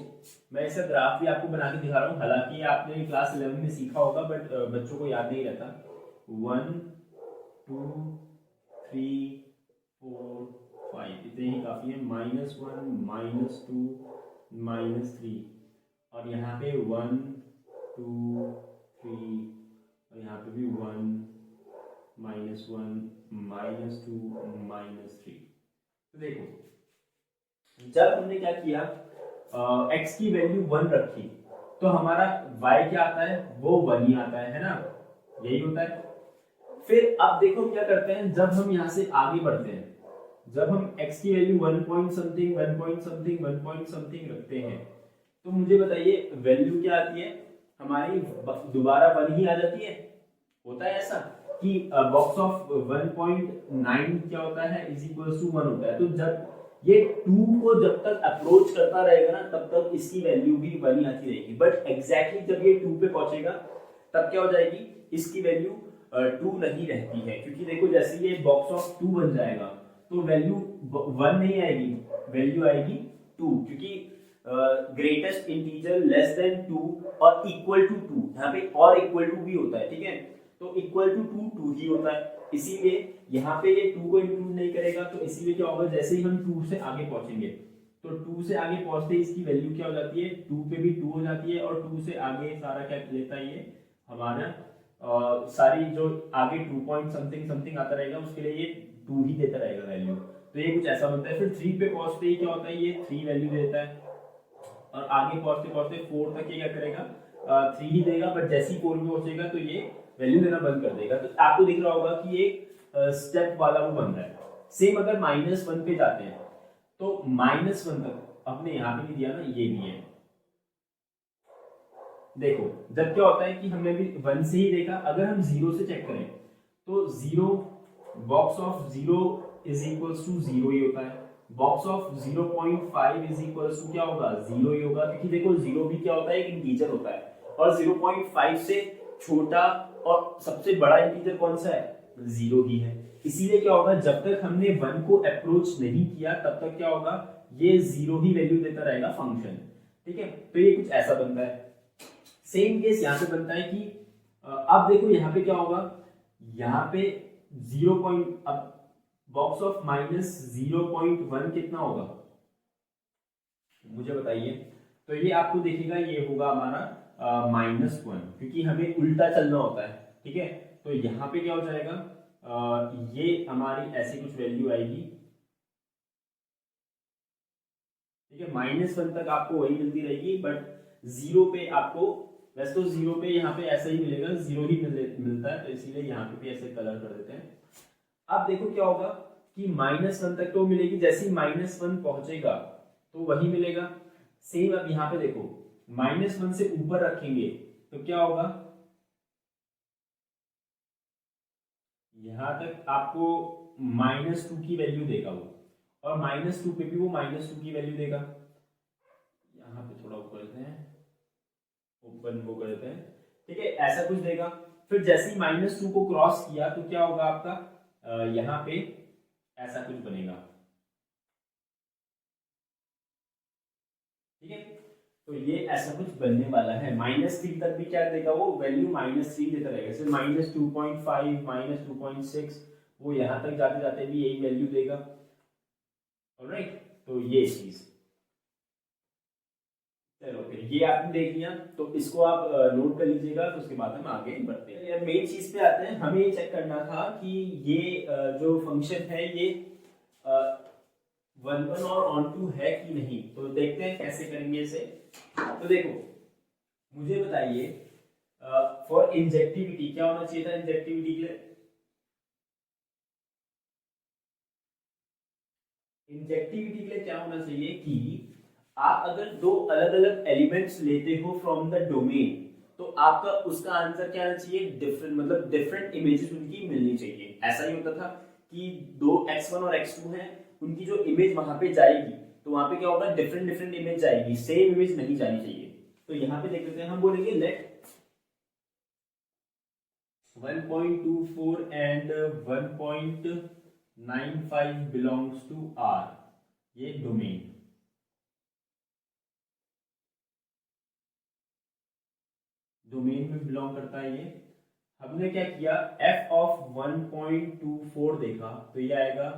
मैं इसका ग्राफ भी आपको बना के दिखा रहा हूँ, हालांकि आपने क्लास 11 में सीखा होगा, बट बच्चों को याद नहीं रहता। 1 2 3 4 5 इतने ही काफी है, -1 -2 -3, और यहाँ पे 1 2 3, और यहाँ पे भी 1 -1 -2 -3। तो देखो, जब हमने क्या किया, x की वैल्यू 1 रखी, तो हमारा y क्या आता है, वो 1 ही आता है ना, यही होता है। फिर अब देखो क्या करते हैं, जब हम यहाँ से आगे बढ़ते हैं, जब हम x की value 1 point something 1 point something 1 point something रखते हैं, तो मुझे बताइए वैल्यू क्या आती है हमारी, दोबारा 1 ही आ जाती है। होता है ऐसा कि बॉक्स ऑफ 1.9 क्या होता है, इज इक्वल टू 1 होता है। तो जब ये 2 को जब तक अप्रोच करता रहेगा ना, तब तक इसकी वैल्यू भी 1 ही आती रहेगी, बट एग्जैक्टली जब ये 2 पे पहुंचेगा तब क्या हो जाएगी, इसकी वैल्यू 2 नहीं रहती है, क्योंकि देखो जैसे ये बॉक्स ऑफ 2 बन जाएगा तो वैल्यू 1 नहीं आएगी, वैल्यू आएगी 2, क्योंकि ग्रेटेस्ट इंटीजर लेस देन 2 और इक्वल टू 2, यहाँ पे और इक्वल टू भी होता है, ठीक है। तो इक्वल टू 2 ही होता है, इसीलिए यहाँ पे ये 2 को इंक्लूड नहीं करेगा, तो इसीलिए क्या होगा, जैसे ही हम 2 से आगे पहुंचेंगे, तो 2 से आगे पहुंचते ही इसकी वैल्यू क्या हो जाती है, 2 पे भी 2 हो जाती है, और 2 से आगे सारा क्या लेता है ये हमारा सारी जो आगे 2 पॉइंट समथिंग समथिंग आता रहेगा, उसके लिए ये 2 ही देता रहेगा वैल्यू। तो ये कुछ ऐसा बनता है। फिर 3 पे पहुंचते ही क्या होता है, ये 3 वैल्यू देता है, और आगे पहुंचते पहुंचते 4 तक ये क्या करेगा, 3 ही देगा, बट जैसे ही 4 पे पहुंचेगा तो ये वैल्यू देना बंद कर देगा। तो आपको दिख रहा होगा कि एक स्टेप वाला वो बन रहा है। सेम अगर -1 पे जाते हैं, तो -1 तक अपने यहाँ पे भी दिया ना, ये भी है। देखो जब क्या होता है कि हमने भी 1 से ही देखा, अगर हम 0 से चेक करें तो 0 box of 0 is equal to 0 ही होता है, box of 0.5 is equal to क्या होगा, 0 ही होगा, क्योंकि देखो 0 भी क्या होता है, एक इंटीजर होता है, और 0.5 से छोटा और सबसे बड़ा इंटीजर कौन सा है, 0 ही है। इसीलिए क्या होगा, जब तक हमने 1 को अप्रोच नहीं किया तब तक क्या होगा, ये 0 ही वैल्यू देता रहेगा फंक्शन, ठीक है। तो ये कुछ ऐसा बनता है। सेम केस यहाँ पे बनता है कि अब देखो यहाँ पे क्या होगा, यहाँ पे 0 पॉइंट, अब बॉक्स ऑफ -0.1 कितना होगा, मुझे बताइए। तो ये आपको देखेगा, ये होगा हमारा -1, क्योंकि हमें उल्टा चलना होता है, ठीक है। तो यहाँ पे क्या हो जाएगा, ये हमारी ऐसी कुछ वैल्यू आएगी, ठीक है। -1 तक आपको वही मिलती रहेगी, बट 0 पे आपको, वैसे तो 0 पे यहाँ पे ऐसा ही मिलेगा, 0 ही मिलता है, तो इसीलिए यहाँ पे भी ऐसे कलर कर देते हैं। अब देखो क्या होगा कि -1 तक तो मिलेगी, जैसे ही -1 पहुंचेगा तो वही मिलेगा। सेम अब यहाँ पे देखो, -1 से ऊपर रखेंगे तो क्या होगा, यहां तक आपको -2 की वैल्यू देगा वो, और -2 पे भी वो -2 की वैल्यू देगा। यहाँ पे थोड़ा ऊपर करते हैं, ऊपर वो कर देते हैं, ठीक है, ऐसा कुछ देगा। फिर जैसे ही -2 को क्रॉस किया तो क्या होगा आपका, यहाँ पे ऐसा कुछ बनेगा, ठीक है। तो ये ऐसा कुछ बनने वाला है। -3 तक भी क्या देगा, वो वैल्यू -3 देता रहेगा, जैसे -2.5 -2.6, वो यहाँ तक जाते जाते भी यही वैल्यू देगा। ऑलराइट, तो ये चीज, चलो फिर ये आपने देख लिया, तो इसको आप नोट कर लीजिएगा, तो उसके बाद हम आगे बढ़ते हैं। यार मेन चीज पे आते हैं, हमें ये चेक करना था कि ये जो फंक्शन है ये वन वन और ऑन टू है कि नहीं, तो देखते हैं कैसे करेंगे इसे। तो देखो मुझे बताइए फॉर इंजेक्टिविटी क्या होना चाहिए था इंजेक्टिविटी के लिए। इंजेक्टिविटी के लिए क्या होना चाहिए कि आप अगर दो अलग अलग एलिमेंट्स लेते हो फ्रॉम द डोमेन, तो आपका उसका आंसर क्या आना चाहिए, डिफरेंट, मतलब डिफरेंट इमेजेस उनकी मिलनी चाहिए। ऐसा ही होता था कि दो x1 और x2 हैं, उनकी जो इमेज वहां पे जाएगी तो वहां पे क्या होगा, डिफरेंट डिफरेंट इमेज जाएगी, सेम इमेज नहीं जानी चाहिए। तो यहाँ पे देख लेते हैं, हम बोलेंगे let 1.24 and 1.95 belongs to R, ये डोमेन, डोमेन में बिलोंग करता है ये। हमने क्या किया, f ऑफ 1.24 देखा, तो ये आएगा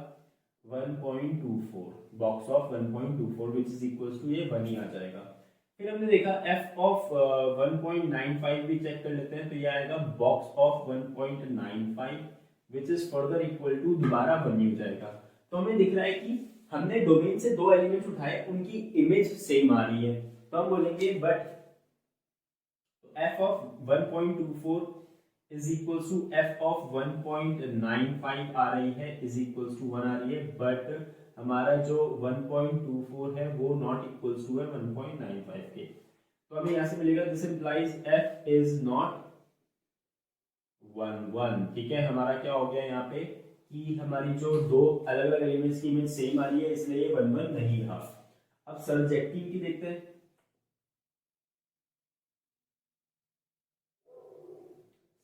1.24, box of 1.24 which is equals to ये 1 ही आ जाएगा। फिर हमने देखा f ऑफ 1.95 भी चेक कर लेते हैं, तो ये आएगा box of 1.95 which is further equal to दोबारा 1 ही हो जाएगा। तो हमें दिख रहा है कि हमने डोमेन से दो एलिमेंट्स उठाए, उनकी इमेज सेम आ रही है, तो हम बोलेंगे but f of 1.24 is equals to f of 1.95 आ रही है, is equals to 1 आ रही है, बट हमारा जो 1.24 है वो नॉट इक्वल्स टू है 1.95 के। तो हमें यहाँ से मिलेगा this implies f is not 1 ठीक है। हमारा क्या हो गया यहाँ पे कि हमारी जो दो अलग अलग एलिमेंट्स की इमेज सेम आ रही है, इसलिए ये 1 नहीं था। अब सब्जेक्टिविटी देखते हैं।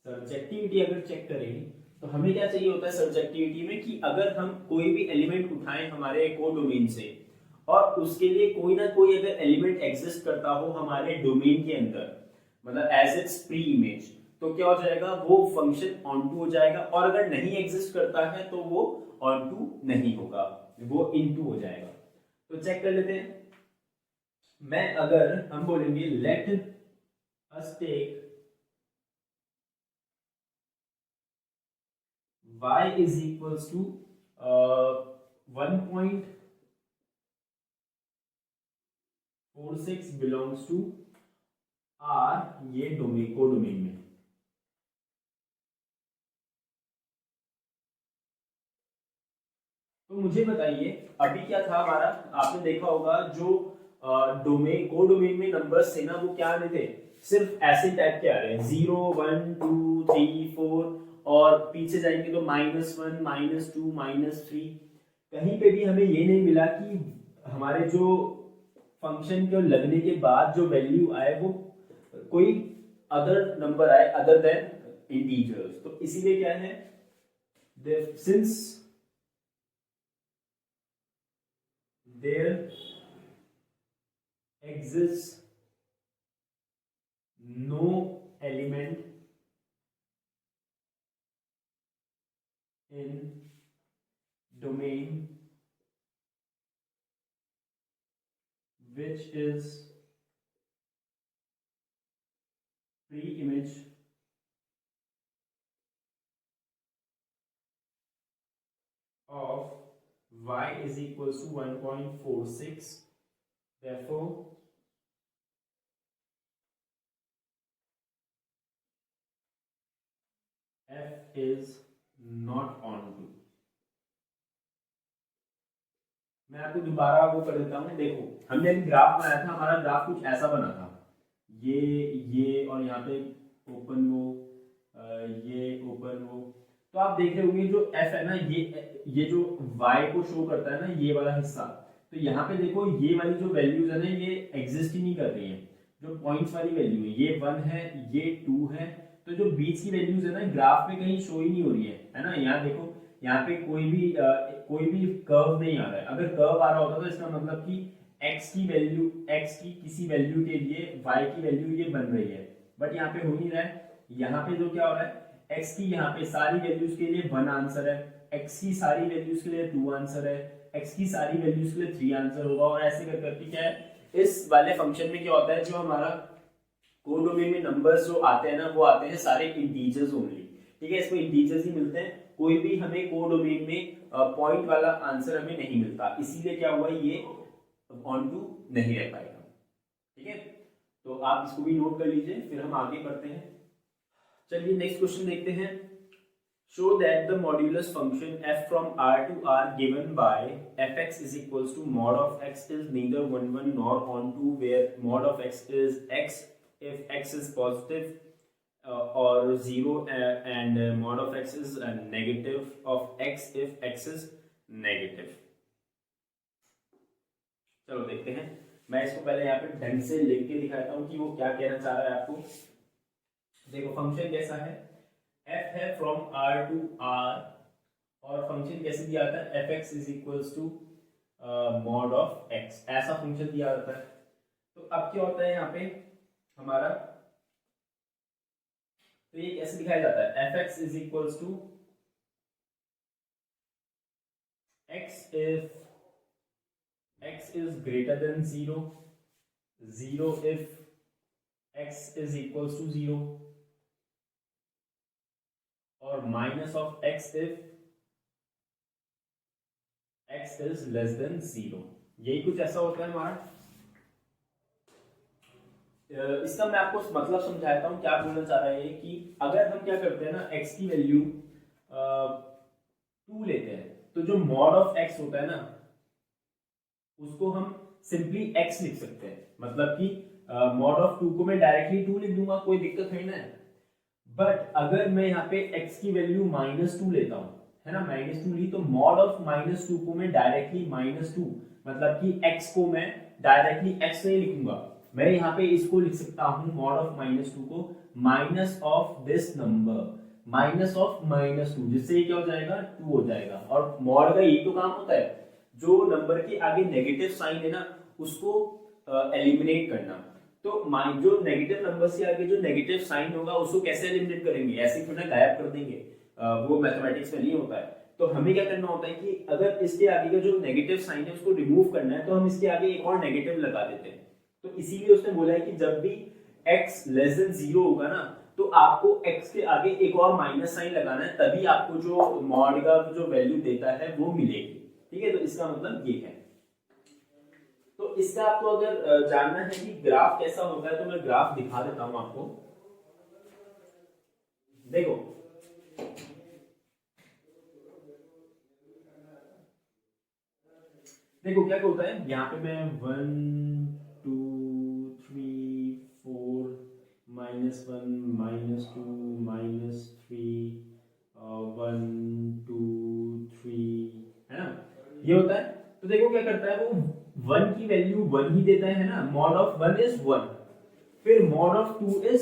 सब्जेक्टिविटी अगर चेक करें तो हमें क्या चाहिए होता है सब्जेक्टिविटी में कि अगर हम कोई भी एलिमेंट उठाएं हमारे कोडोमेन से और उसके लिए कोई ना कोई अगर एलिमेंट एग्जिस्ट करता हो हमारे डोमेन के अंदर, मतलब एज इट्स प्री इमेज, तो क्या हो जाएगा, वो फंक्शन ऑन टू हो जाएगा, और अगर नहीं एग्जिस्ट करता है तो वो ऑन टू नहीं होगा, वो इन टू हो जाएगा। तो चेक कर लेते हैं। मैं अगर हम बोलेंगे let us take y is equals to 1.46 belongs to R, ये डोमेन को डोमेन में। तो मुझे बताइए अभी क्या था हमारा, आपने देखा होगा जो डोमेन को डोमेन में नंबर्स थे ना, वो क्या आ रहे थे, सिर्फ ऐसे टाइप के आ रहे हैं, 0 1 2 3 4, और पीछे जाएंगे तो -1 -2 -3। कहीं पे भी हमें ये नहीं मिला कि हमारे जो फंक्शन के लगने के बाद जो वैल्यू आए वो कोई अदर नंबर आए अदर देन इंटीजर्स। तो इसीलिए क्या है, since there exists no element in domain which is pre-image of y is equals to 1.46, therefore f is not on to। मैं आपको दोबारा वो कर देता हूँ। देखो हमने ग्राफ बनाया था, हमारा ग्राफ कुछ ऐसा बना था, ये और यहाँ पे ओपन वो, ये ओपन वो। तो आप देख रहे होंगे जो f है ना, ये जो y को शो करता है ना, ये वाला हिस्सा, तो यहाँ पे देखो ये वाली जो वैल्यूज है ना, ये एग्जिस्ट ही नहीं कर रही है। जो पॉइंट्स वाली वैल्यू है ये 1 है, ये 2 है, तो जो बीच की वैल्यूज है ना ग्राफ में कहीं शो ही नहीं हो रही है ना। यहाँ देखो यहाँ पे कोई भी कर्व नहीं आ रहा है। अगर कर्व आ रहा होता तो इसका मतलब कि x की किसी वैल्यू के लिए y की वैल्यू ये बन रही है, बट यहाँ पे हो नहीं रहा है। यहाँ पे जो क्या हो रहा है, x की यहाँ पे सारी वैल्यूज के लिए 1 आंसर है, x की सारी वैल्यूज के लिए 2 आंसर है, x की सारी वैल्यूज के लिए 3 आंसर होगा, और ऐसे कर करके क्या है इस वाले फंक्शन में क्या होता है, जो हमारा कोडोमेन में नंबर्स जो आते हैं ना वो आते हैं सारे इंटीजर्स ओनली, ठीक है, इसमें इंटीजर्स ही मिलते हैं, कोई भी हमें कोडोमेन में पॉइंट वाला आंसर हमें नहीं मिलता, इसीलिए क्या हुआ ये ऑन टू नहीं रह पाएगा, ठीक है। तो आप इसको भी नोट कर लीजिए, फिर हम आगे बढ़ते हैं। चलिए नेक्स्ट क्वेश्चन देखते हैं। Show that the modulus function f from r to r given by fx is equals to mod of x is neither 1 1 nor onto, where mod of x is x if x is positive or 0 and mod of x is negative of x if x is negative। चलो देखते हैं, मैं इसको पहले यहाँ पे ढंग से लिख के दिखाता हूँ कि वो क्या कहना चाह रहा है आपको। देखो फंक्शन कैसा है, f है फ्रॉम r to r, और फंक्शन कैसे दिया जाता है, fx is equals to mod of x, ऐसा फंक्शन दिया जाता है। तो अब क्या होता है यहाँ पे हमारा, तो ये कैसे दिखाया जाता है, fx is equals to x if x is greater than 0, 0 if x is equals to 0, और minus of x if x is less than 0। यही कुछ ऐसा होता है हमारा। इसका मैं आपको मतलब समझाता हूँ क्या बोलना चाह रहा है कि अगर हम क्या करते हैं ना, x की वैल्यू 2 लेते हैं, तो जो मॉड ऑफ x होता है ना उसको हम सिंपली x लिख सकते हैं, मतलब कि मॉड ऑफ 2 को मैं डायरेक्टली 2 लिख दूंगा, कोई दिक्कत नहीं है। बट अगर मैं यहाँ पे x की वैल्यू -2 लेता हूँ, है ना, -2 ली, तो मॉड ऑफ -2 को मैं डायरेक्टली -2, मतलब कि x को मैं डायरेक्टली x नहीं लिखूंगा, मैं यहाँ पे इसको लिख सकता हूँ मॉड ऑफ -2 को minus of this number, minus of -2, जिससे क्या हो जाएगा 2 हो जाएगा। और मॉड का यही तो काम होता है, जो नंबर के आगे नेगेटिव साइन है ना उसको एलिमिनेट करना। तो जो नेगेटिव नंबर से आगे जो नेगेटिव साइन होगा उसको कैसे एलिमिनेट करेंगे, ऐसे थोड़ा गायब कर देंगे, वो मैथमेटिक्स में नहीं होता है। तो हमें क्या करना होता है कि अगर इसके आगे का जो नेगेटिव साइन है उसको रिमूव करना है, तो हम इसके आगे एक और नेगेटिव लगा देते हैं। तो इसीलिए उसने बोला है कि जब भी x लेस देन 0 होगा ना, तो आपको x के आगे एक और माइनस साइन लगाना है, तभी आपको जो मॉड का जो वैल्यू देता है वो मिलेगी, ठीक है। तो इसका मतलब ये है। तो इसका आपको अगर जानना है कि ग्राफ कैसा होता है, तो मैं ग्राफ दिखा देता हूं आपको। देखो देखो क्या होता है, यहाँ पे मैं 1 2 3 4 -1 -2 -3 1 2 3, है ना, ये होता है। तो देखो क्या करता है, वो 1 की वैल्यू 1 ही देता है ना, मॉड ऑफ 1 इज 1, फिर मॉड ऑफ 2 इज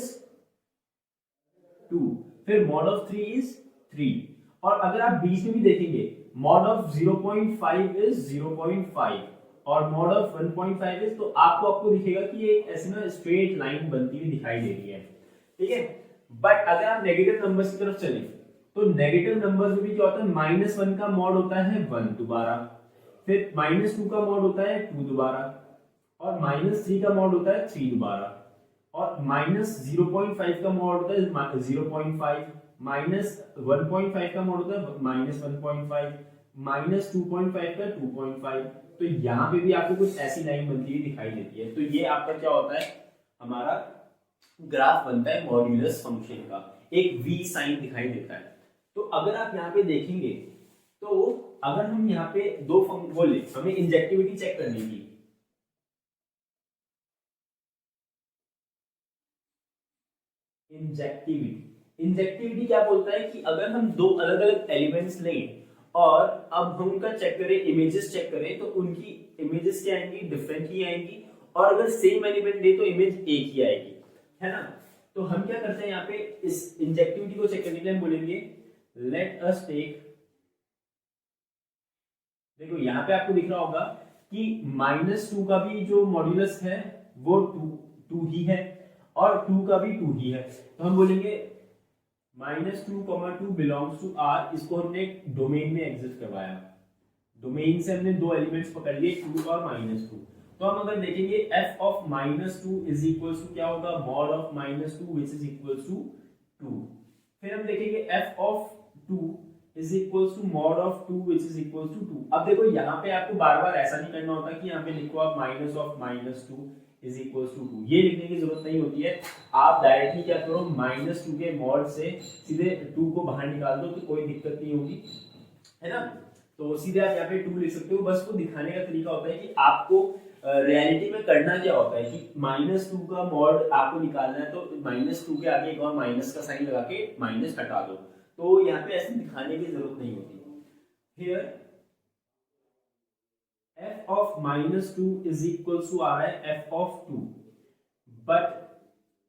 2, फिर मॉड ऑफ 3 इज 3, और अगर आप बीच में भी देखेंगे मॉड ऑफ 0.5 इज 0.5 और मॉड ऑफ 1.5 इज, तो आपको दिखेगा कि एक ऐसी ना स्ट्रेट लाइन बनती हुई दिखाई दे रही है, ठीक है। बट अगर आप नेगेटिव नंबर्स की तरफ चलें, तो नेगेटिव नंबर्स में भी क्या होता है, -1 का मॉड होता है 1 दोबारा, फिर -2 का मॉड होता है 2 दोबारा, और -3 का मॉड होता है 3 दोबारा, और -0.5 का मॉड होता है 0.5, -1.5 का मॉड होता है -1.5, -2.5 का 2.5। तो यहाँ पे भी आपको कुछ ऐसी लाइन बनती हुई दिखाई देती है। तो ये आपका क्या होता है, हमारा ग्राफ बनता है मॉड्यूलस फंक्शन का, एक V साइन दिखाई देता है। तो अगर आप यहाँ पे देखेंगे, तो अगर हम यहाँ पे दो बोले, हमें इंजेक्टिविटी चेक करनी थी, इंजेक्टिविटी क्या बोलता है कि अगर हम दो अलग अलग एलिमेंट्स लें और अब हम उनका चेक करें, इमेजेस चेक करें, तो उनकी इमेजेस क्या आएंगी, डिफरेंट ही आएंगी, और अगर सेम एलिमेंट ले तो इमेज एक ही आएगी, है ना। तो हम क्या करते हैं यहाँ पे इस इंजेक्टिविटी को चेक करने के लिए हम बोलेंगे लेट अस टेक, देखो यहाँ पे आपको दिख रहा होगा कि -2 का भी जो मॉड्यूलस है वो 2 ही है, और 2 का भी 2 ही है। तो हम बोलेंगे -2, 2 बिलोंग्स टू आर, इसको हमने एक डोमेन में एग्जिस्ट करवाया। डोमेन से हमने दो एलिमेंट्स पकड़ लिए 2 और -2। तो हम अगर देखेंगे f of -2 is equals to क्या होगा, mod of -2 which is equals to 2। फिर हम देखेंगे f of 2 is equals to mod of 2 which is equals to 2। अब देखो यहाँ पे आपको बार बार ऐसा नहीं करना होता कि यहाँ पे लिखो आप minus of -2 is equals to 2, ये लिखने की जरूरत नहीं होती है। आप डायरेक्टली क्या करो, -2 के मॉड से सीधे 2 को बाहर निकाल दो, तो कोई दिक्कत नहीं होगी, है ना। तो सीधे आप यहाँ पे 2 लिख सकते हो। बस वो दिखाने का तरीका होता है कि आपको रियलिटी में करना क्या होता है कि -2 का मॉड आपको निकालना है, तो -2 के आगे एक और माइनस का साइन लगा के माइनस हटा दो। तो यहाँ पे ऐसे दिखाने की जरूरत नहीं होती। Here f of -2 is equals to आ रहा है f of 2, but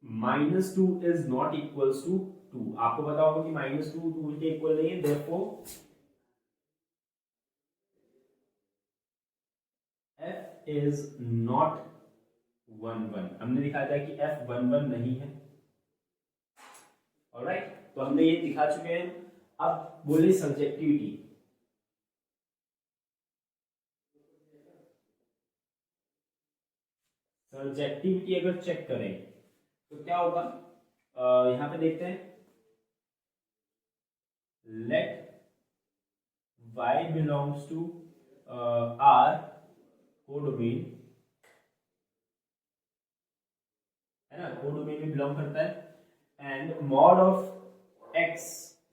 -2 is not equals to 2। आपको पता होगा कि -2 2 के इक्वल नहीं है, therefore f is not 1 1। हमने दिखाया था कि f 1 1 नहीं है। ऑलराइट, तो हमने ये दिखा चुके हैं। अब बोले सब्जेक्टिविटी। सब्जेक्टिविटी अगर चेक करें तो क्या होगा, यहां पे देखते हैं, let y belongs to r codomain, है ना, कोडोमेन में बिलोंग करता है, and mod of x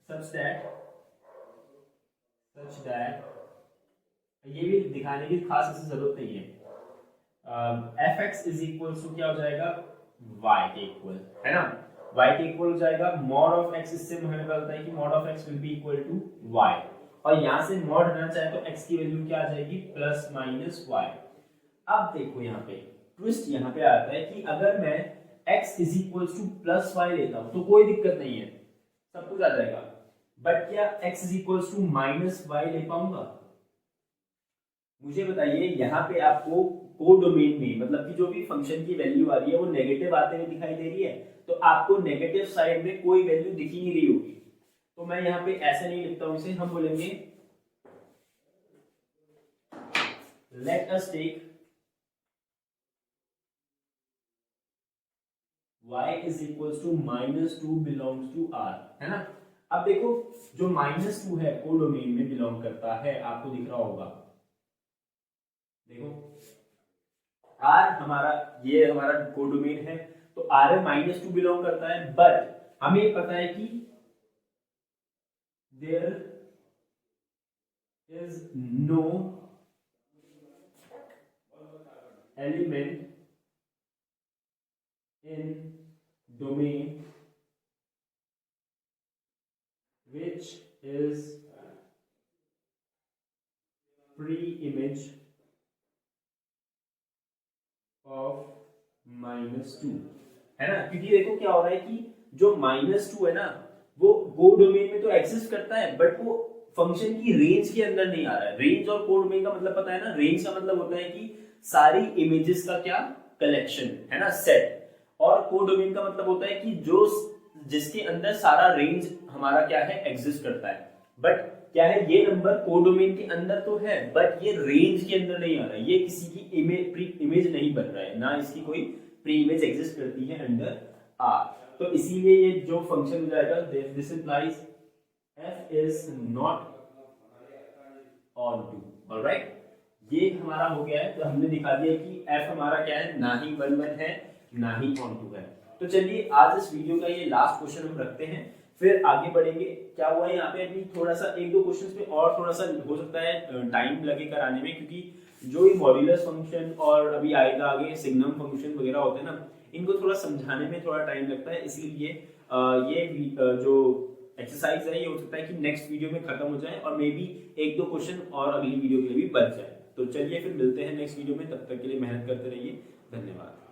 such that ये भी दिखाने की खास ऐसी जरूरत नहीं है। fx इज इक्वल टू क्या हो जाएगा, y के इक्वल, है ना, y के इक्वल हो जाएगा। मॉड ऑफ x, इससे हमें पता चलता है कि mod of x will be equal to y, और यहां से मॉड हटाना चाहे तो x की वैल्यू क्या आ जाएगी, प्लस माइनस y। अब देखो यहाँ पे ट्विस्ट यहाँ पे आता है कि अगर मैं x is equal two plus y लेता हूं तो कोई दिक्कत नहीं है, सब कुछ आ जाएगा। बट क्या x is equal to minus y ले पाऊंगा? मुझे बताइए, यहाँ पे आपको कोडोमेन में मतलब कि जो भी फंक्शन की वैल्यू आ रही है वो नेगेटिव आते हुए दिखाई दे रही है, तो आपको नेगेटिव साइड में कोई वैल्यू दिख ही नहीं रही होगी। तो मैं यहाँ पे ऐसे नहीं लिखता हूं इसे, हम बोलेंगे let us take y is equals to -2 belongs to r, है ना। अब देखो जो -2 है कोडोमेन में बिलोंग करता है, आपको दिख रहा होगा, देखो r हमारा, ये हमारा कोडोमेन है, तो r में -2 बिलोंग करता है। बट हमें पता है कि there is no element in domain which is pre-image of -2, है ना। क्योंकि देखो क्या हो रहा है कि जो -2 है ना वो कोडोमेन में तो एग्जिस्ट करता है, बट वो फंक्शन की रेंज के अंदर नहीं आ रहा है। रेंज और कोडोमेन का मतलब पता है ना, रेंज का मतलब होता है कि सारी इमेजेस का क्या कलेक्शन, है ना, सेट। और कोडोमेन का मतलब होता है कि जो जिसके अंदर सारा रेंज हमारा क्या है, एग्जिस्ट करता है। बट क्या है, ये नंबर कोडोमेन के अंदर तो है, बट ये रेंज के अंदर नहीं आ रहा है। ये किसी की इमेज नहीं बन रहा है, ना इसकी कोई प्री इमेज एग्जिस्ट करती है अंडर आर। तो इसीलिए ये जो फंक्शन हो जाएगा, this implies f is not onto. Alright, ये हमारा हो गया है। तो हमने दिखा दिया कि f हमारा क्या है, ना ही 1 1 है ना ही ऑन टू है। तो चलिए आज इस वीडियो का ये लास्ट क्वेश्चन हम रखते हैं, फिर आगे बढ़ेंगे। क्या हुआ है यहाँ पे, अभी थोड़ा सा 1-2 क्वेश्चंस में और थोड़ा सा हो सकता है टाइम लगे कराने में, क्योंकि जो ये मॉड्यूलस फंक्शन और अभी आएगा आगे सिग्नम फंक्शन वगैरह होते हैं ना, इनको थोड़ा समझाने में थोड़ा टाइम लगता है। इसलिए ये जो एक्सरसाइज है ये हो सकता है कि नेक्स्ट वीडियो में खत्म हो जाए, और मे बी 1-2 क्वेश्चन और अगली वीडियो के लिए भी बच जाए। तो चलिए फिर मिलते हैं नेक्स्ट वीडियो में, तब तक के लिए मेहनत करते रहिए। धन्यवाद।